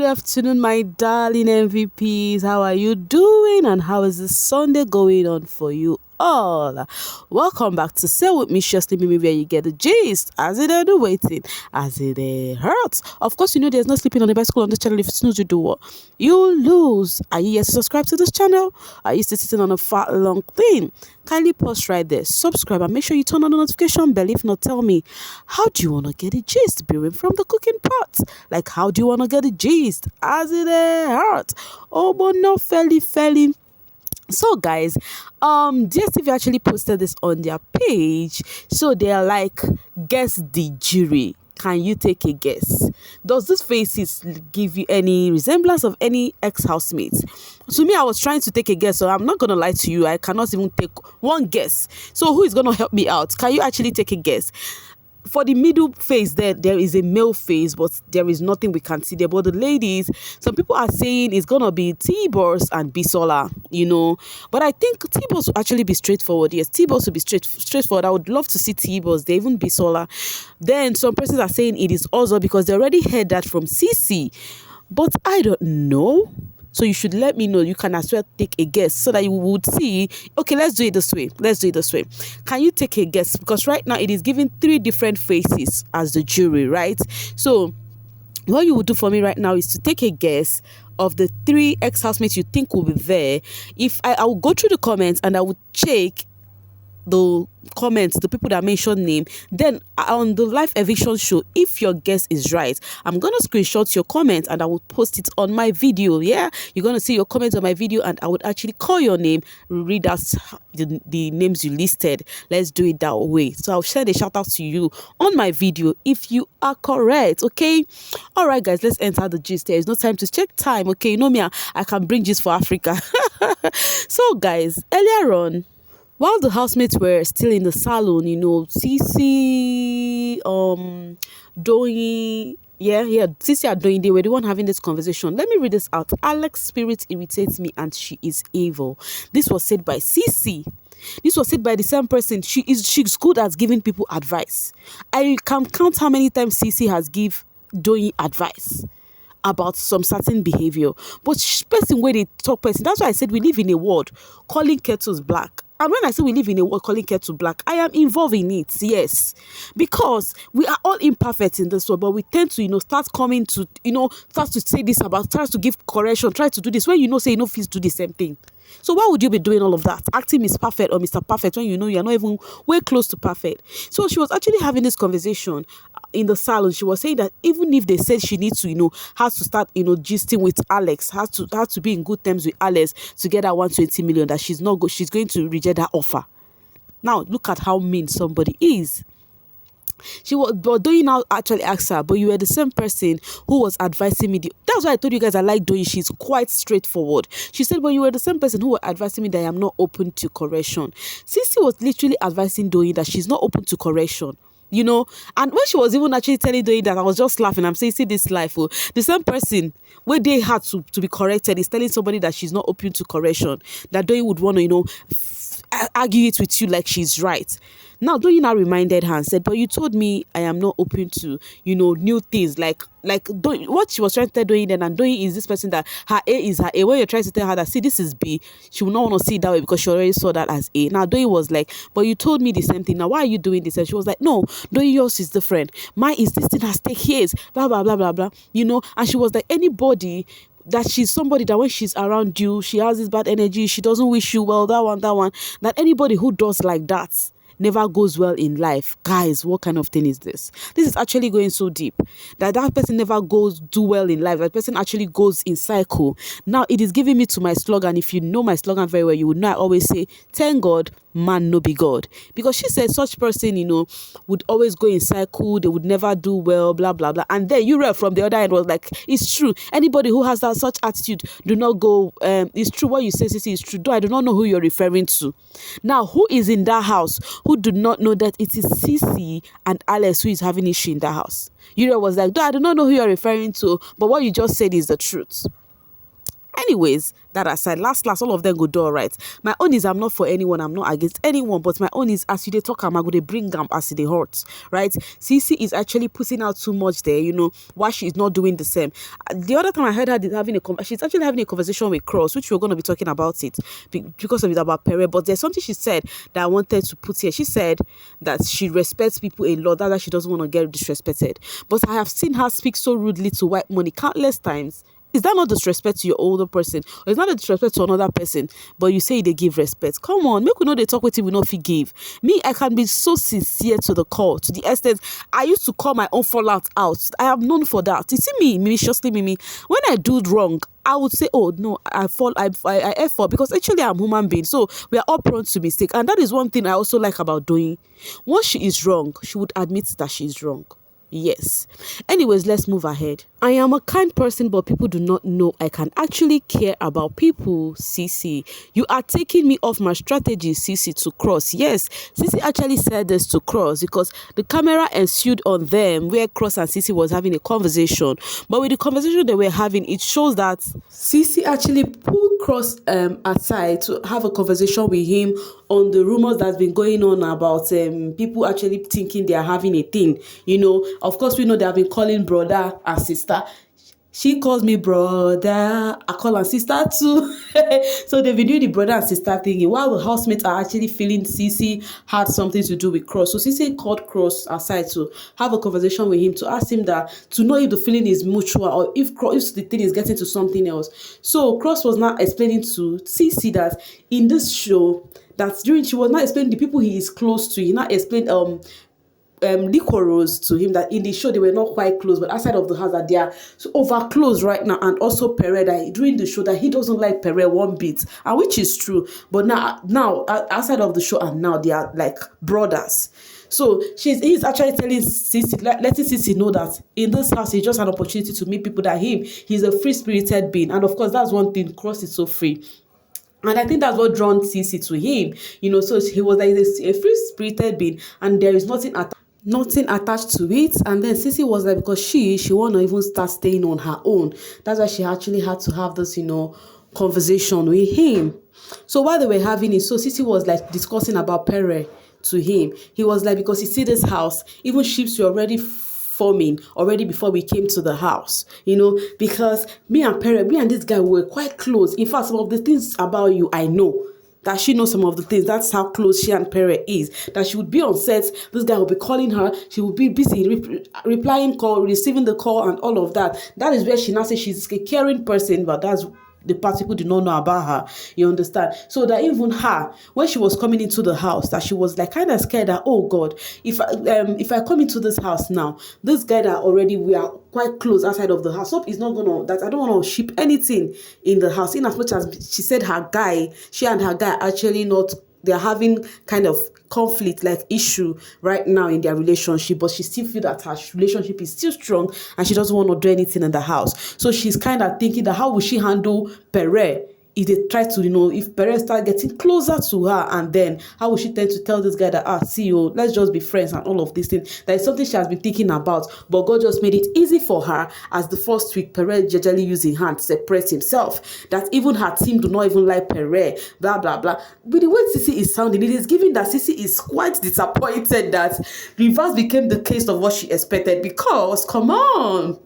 afternoon, my darling MVPs. How are you doing? And how is this Sunday going on for you all? Welcome back to Sail With Me, Shirley Mimi, where you get the gist. As it do waiting, as it hurts. Of course, you know there's no sleeping on the bicycle on this channel. If you snooze, you do what? You lose. Are you yet to subscribe to this channel? Are you still sitting on a fat long thing? Kindly pause right there, subscribe, and make sure you turn on the notification bell. If not, tell me, how do you want to get the gist? Brewing from the cooking pot. Like, how do you want to get the gist? As it hurts. Oh, but no, fairly. So guys, DSTV actually posted this on their page. So they're like, guess the jury. Can you take a guess? Does this faces give you any resemblance of any ex-housemates? To me, I was trying to take a guess, so I'm not going to lie to you. I cannot even take one guess. So who is going to help me out? Can you actually take a guess? For the middle face, there is a male face, but there is nothing we can see there. But the ladies, some people are saying it's gonna be T-Boss and Bisola, you know. But I think T-Boss will actually be straightforward. Yes, T-Boss will be straightforward. I would love to see T-Boss. They even Bisola. Then some persons are saying it is also because they already heard that from Cece, but I don't know. So you should let me know. You can as well take a guess so that you would see, okay, let's do it this way. Can you take a guess? Because right now it is giving 3 different faces as the jury, right? So what you would do for me right now is to take a guess of the 3 ex-housemates you think will be there. If I will go through the comments and I will check the comments, the people that mention name. Then on the live eviction show, if your guess is right, I'm gonna screenshot your comment and I will post it on my video. Yeah, you're gonna see your comments on my video and I would actually call your name, read out the names you listed. Let's do it that way. So I'll send a shout out to you on my video if you are correct. Okay, all right guys, let's enter the gist. There is no time to check time. Okay, you know me, I can bring gist for Africa. So guys, earlier on, while the housemates were still in the salon, you know, Cece, Cece and Doyin, they were the one having this conversation. Let me read this out. Alex's spirit irritates me and she is evil. This was said by Cece. This was said by the same person. She's good at giving people advice. I can count how many times Cece has give Doyin advice about some certain behavior. But person where they talk person, that's why I said we live in a world calling kettles black. And when I say we live in a world calling kettle black, I am involved in it, yes. Because we are all imperfect in this world, but we tend to, start coming to, start to say this about, try to give correction, try to do this, when say please do the same thing. So why would you be doing all of that? Acting Miss Perfect or Mr. Perfect when you're not even way close to perfect. So she was actually having this conversation in the salon. She was saying that even if they said she needs to, has to start, gisting with Alex, has to be in good terms with Alex to get that 120 million, that she's going to reject that offer. Now look at how mean somebody is. But Doyin now actually asked her, but you were the same person who was advising me. That's why I told you guys I like Doyin. She's quite straightforward. She said, but you were the same person who was advising me that I am not open to correction. Cece was literally advising Doyin that she's not open to correction. And when she was even actually telling Doyin that, I was just laughing. I'm saying, see this life, the same person where they had to be corrected is telling somebody that she's not open to correction, that Doyin would want to, argue it with you like she's right. Now Doyin now reminded her and said, but you told me I am not open to, new things. Like what she was trying to tell Doyin then, and Doyin is this person that her A is her A. When you're trying to tell her that, see, this is B, she will not want to see it that way because she already saw that as A. Now Doyin was like, but you told me the same thing. Now why are you doing this? And she was like, no, Doyin, yours is different. Mine is this thing has take years, blah, blah, blah, blah, blah. And she was like, anybody that she's somebody that when she's around you, she has this bad energy, she doesn't wish you well, that one, that anybody who does like that never goes well in life. Guys, what kind of thing is this? This is actually going so deep that person never do well in life. That person actually goes in cycle. Now it is giving me to my slogan. If you know my slogan very well, you would know I always say, thank God man no be God. Because she said such person, would always go in cycle, they would never do well, blah, blah, blah. And then you read from the other end was like, it's true. Anybody who has that such attitude, do not go, it's true what you say, Cece, is true. Though I do not know who you're referring to. Now, who is in that house who do not know that it is Cece and Alex who is having issue in that house? You was like, though I do not know who you're referring to, but what you just said is the truth. Anyways, that aside, last, all of them go do all right. My own is I'm not for anyone, I'm not against anyone, but my own is as you they talk, I'm going to bring them as they hurt, right? Cece is actually putting out too much there, why she's not doing the same. The other time I heard her she's actually having a conversation with Cross, which we're going to be talking about it because of it about Pere, but there's something she said that I wanted to put here. She said that she respects people a lot, that's why she doesn't want to get disrespected. But I have seen her speak so rudely to white money countless times. Is that not disrespect to your older person? Or is that a disrespect to another person? But you say they give respect. Come on, make we know they talk with you, we not forgive. Me, I can be so sincere to the core, to the extent I used to call my own fallout out. I have known for that. You see me, maliciously, Mimi, when I do wrong, I would say, oh no, I effort, because actually I'm human being. So we are all prone to mistake. And that is one thing I also like about doing. Once she is wrong, she would admit that she is wrong. Yes. Anyways, let's move ahead. I am a kind person, but people do not know I can actually care about people, Cece. You are taking me off my strategy, Cece, to Cross. Yes, Cece actually said this to Cross because the camera ensued on them where Cross and Cece was having a conversation. But with the conversation they were having, it shows that Cece actually pulled Cross aside to have a conversation with him on the rumors that's been going on about people actually thinking they are having a thing. Of course, we know they have been calling brother and sister. She calls me brother, I call her sister too. So they've been doing the brother and sister thing while the housemates are actually feeling Cece had something to do with Cross. So Cece called Cross aside to have a conversation with him to ask him that to know if the feeling is mutual or if the thing is getting to something else. So Cross was now explaining to Cece that in this show, she was not explaining the people he is close to. He now explained Rose to him that in the show they were not quite close, but outside of the house that they are so over close right now. And also Pere, that during the show that he doesn't like Pere one bit, and which is true. But now outside of the show and now they are like brothers. So he's actually telling Cece, letting Cece know that in this house it's just an opportunity to meet people that he's a free-spirited being. And of course that's one thing, Cross is so free. And I think that's what drawn Cece to him, so he was like a free-spirited being and there is nothing attached to it. And then Cece was like, because she want to even start staying on her own. That's why she actually had to have this, conversation with him. So while they were having it, so Cece was like discussing about Pere to him. He was like, because you see this house, even ships were already forming already before we came to the house, because me and this guy were quite close. In fact, some of the things about you, I know. That she knows some of the things. That's how close she and Pere is. That she would be on set. This guy will be calling her. She will be busy replying call, receiving the call, and all of that. That is where she now says she's a caring person, but that's the part people did not know about her. You understand? So that even her, when she was coming into the house, that she was like kind of scared that, oh God, if I come into this house now, this guy that already we are quite close outside of the house, hope is not gonna, that I don't want to ship anything in the house. In as much as she said she and her guy actually not, they're having kind of conflict like issue right now in their relationship, but she still feels that her relationship is still strong and she doesn't want to do anything in the house. So she's kind of thinking that how will she handle Pere if they try to, if Pere start getting closer to her, and then how will she tend to tell this guy that, see you, let's just be friends and all of these things. That is something she has been thinking about, but God just made it easy for her as the first week Pere generally using hand to separate himself. That even her team do not even like Pere, blah, blah, blah. But the way Cece is sounding, it is giving that Cece is quite disappointed that reverse became the case of what she expected, because, come on,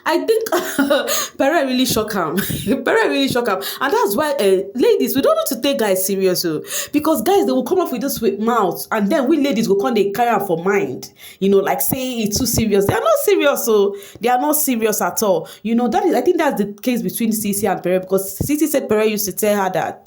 I think Pere really shock him. Pere really shock him. And that's why, ladies, we don't need to take guys serious. Because guys, they will come up with this with mouth. And then we ladies will come, they carry her for mind. Like saying it's too serious. They are not serious. So they are not serious at all. That is, I think that's the case between Cece and Pere. Because Cece said Pere used to tell her that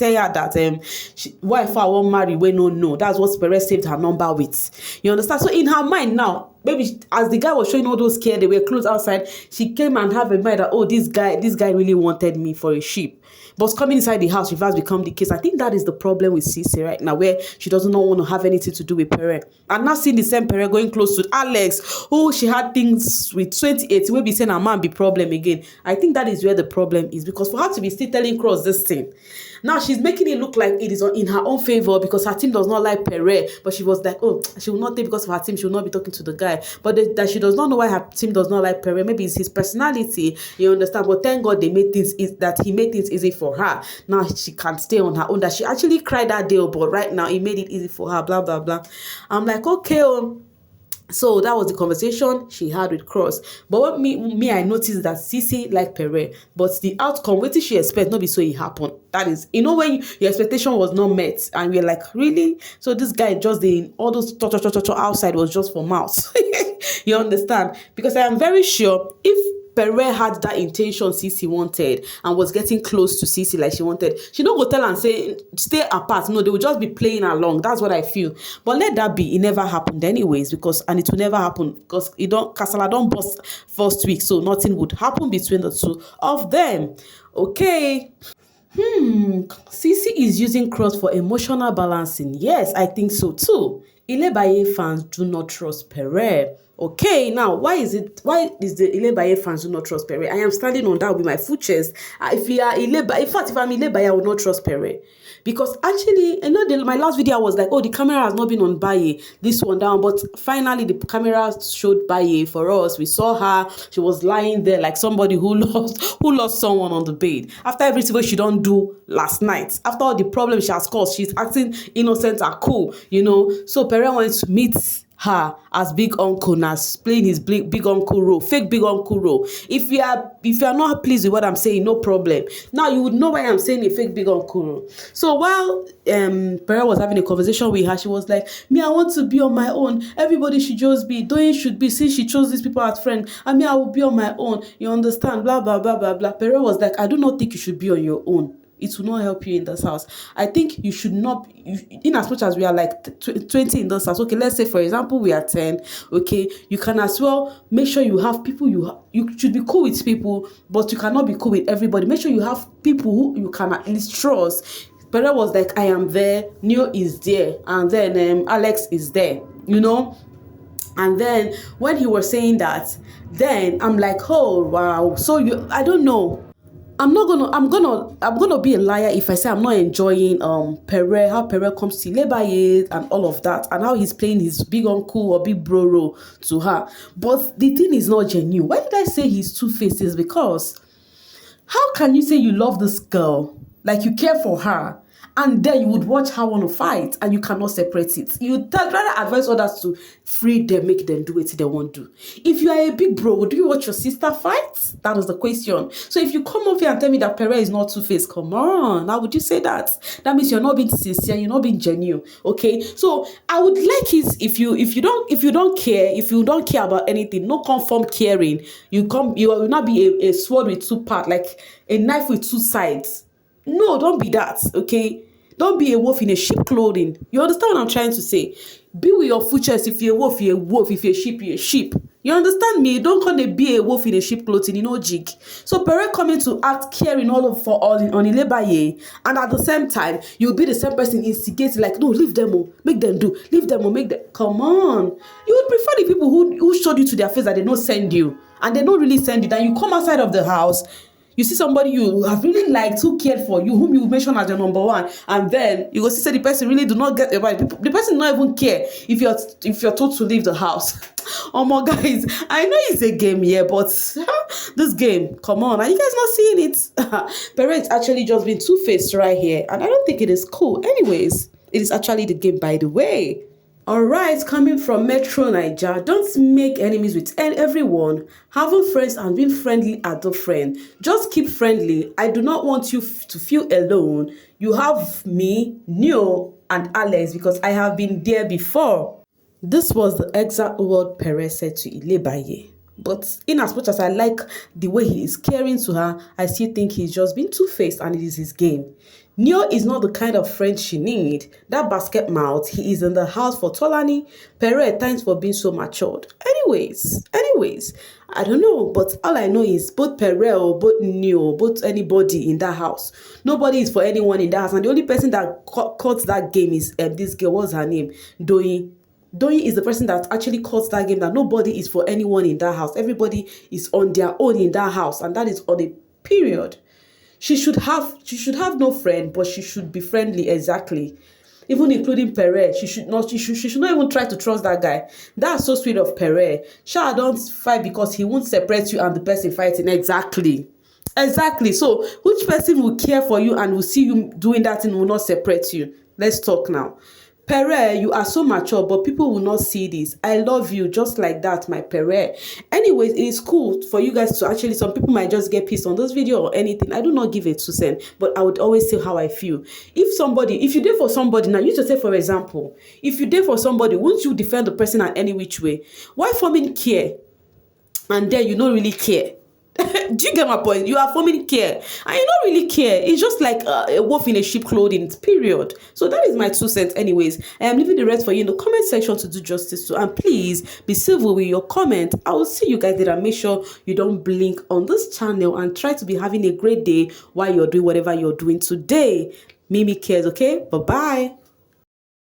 wife I won't marry when no. That's what Pere saved her number with. You understand? So in her mind now, maybe as the guy was showing all those care, they were close outside, she came and have a mind that, oh, this guy really wanted me for a sheep. But coming inside the house, it has become the case. I think that is the problem with Cece right now, where she doesn't want to have anything to do with Pere. And now seeing the same Pere going close to Alex, who she had things with 2018, will be saying a man be problem again. I think that is where the problem is, because for her to be still telling Cross this thing, now she's making it look like it is in her own favor because her team does not like Pere. But she was like, oh, she will not take because of her team, she will not be talking to the guy. lie. But that she does not know why her team does not like Pere. Maybe it's his personality, you understand. But thank God he made things easy for her. Now she can stay on her own. That she actually cried that day, but right now he made it easy for her. Blah blah blah. I'm like, okay. So that was the conversation she had with Cross. But what I noticed that Cece like Pere, but the outcome, what did she expect? Not be so it happened. That is, when your expectation was not met, and we're like, really? So this guy just all those outside was just for mouth. You understand? Because I am very sure if Pere had that intention Cece wanted and was getting close to Cece like she wanted, she don't go tell and say stay apart. No, they will just be playing along. That's what I feel. But let that be. It never happened anyways, and it will never happen because Kasala don't bust first week, so nothing would happen between the two of them. Okay. Cece is using Cross for emotional balancing. Yes, I think so too. Ilebaye fans do not trust Pere. Okay, now why is the Ilebaye fans do not trust Pere? I am standing on that with my full chest. If you are Ilebaye, in fact, if I'm Ilebaye, I would not trust Pere. Because actually, my last video was like, oh, the camera has not been on Baye, this one down. But finally, the camera showed Baye for us. We saw her. She was lying there like somebody who lost someone on the bed. After everything she don't do last night. After all the problems she has caused, she's acting innocent and cool, So Pere wanted to meet her as big uncle, now playing his big uncle role, fake big uncle role. If you are not pleased with what I'm saying, no problem. Now you would know why I'm saying a fake big uncle role. So while Pere was having a conversation with her, she was like, me, I want to be on my own. Everybody should just be. Doyin should be, since she chose these people as friends. I mean, I will be on my own. You understand? Blah, blah, blah, blah, blah. Pere was like, I do not think you should be on your own. It will not help you in this house. I think you should not, in as much as we are like 20 in this house, okay, let's say for example we are 10, okay, you can as well make sure you have people, you should be cool with people, but you cannot be cool with everybody. Make sure you have people who you can at least trust. Pere was like, I am there, Neo is there, and then Alex is there, And then when he was saying that, then I'm like, oh wow, so I don't know. I'm gonna be a liar if I say I'm not enjoying Pere, how Pere comes to Ilebaye and all of that, and how he's playing his big uncle or big bro role to her. But the thing is not genuine. Why did I say he's two-faced? Is because how can you say you love this girl, like you care for her, and then you would watch her want to fight and you cannot separate it? You rather advise others to free them, make them do what they want to do. If you are a big bro, would you watch your sister fight? That is the question. So if you come up here and tell me that Pere is not two-faced, come on, how would you say that? That means you're not being sincere, you're not being genuine. Okay, so I would like it if you don't care about anything, no conform caring. You will not be a sword with two parts, like a knife with two sides. No, don't be that, okay? Don't be a wolf in a sheep clothing. You understand what I'm trying to say? Be with your full chest. If you're a wolf, you're a wolf. If you're a sheep, you're a sheep. You understand me? Don't come to be a wolf in a sheep clothing, jig. So Pere coming to act caring on Ilebaye, and at the same time, you'll be the same person instigating, like, no, leave them, make them do, leave them, make them. Come on. You would prefer the people who showed you to their face that they don't send you, and they don't really send you, then you come outside of the house, you see somebody you have really liked, who cared for you, whom you mention as your number one, and then you go see say the person really do not get about it. The person not even care if you're told to leave the house. Oh my guys, I know it's a game here, but this game, come on, are you guys not seeing it? Pere is actually just being two-faced right here, and I don't think it is cool. Anyways, it is actually the game, by the way. Alright, coming from Metro Naija, don't make enemies with everyone. Having friends and being friendly are different. Just keep friendly. I do not want you to feel alone. You have me, Neo, and Alex, because I have been there before. This was the exact word Pere said to Ilebaye. But in as much as I like the way he is caring to her, I still think he's just been two-faced and it is his game. Neo is not the kind of friend she need. That basket mouth, he is in the house for Tolani. Pere, thanks for being so matured. Anyways, I don't know, but all I know is both Pere or both Neo, both anybody in that house. Nobody is for anyone in that house. And the only person that caught that game is this girl, what's her name? Doyin. Doyin is the person that actually caught that game, that nobody is for anyone in that house. Everybody is on their own in that house, and that is on a period. She should have no friend, but she should be friendly, exactly. even including Pere. She should not even try to trust that guy. That's so sweet of Pere. Sha don't fight because he won't separate you and the person fighting. Exactly. So which person will care for you and will see you doing that and will not separate you? Let's talk now. Pere, you are so mature, but people will not see this. I love you just like that, my Pere. Anyways, it is cool for you guys to actually, some people might just get pissed on this video or anything. I do not give a 2 cents, but I would always say how I feel. If you did for somebody, now you just say, for example, if you did for somebody, won't you defend the person at any which way? Why forming care? And then you don't really care. Do you get my point? You are forming care and you don't really care. It's just like a wolf in a sheep clothing, period. So that is my 2 cents. Anyways, I am leaving the rest for you in the comment section to do justice to. And please be civil with your comment. I will see you guys there, and make sure you don't blink on this channel and try to be having a great day while you're doing whatever you're doing today. Mimi cares. Okay, bye bye.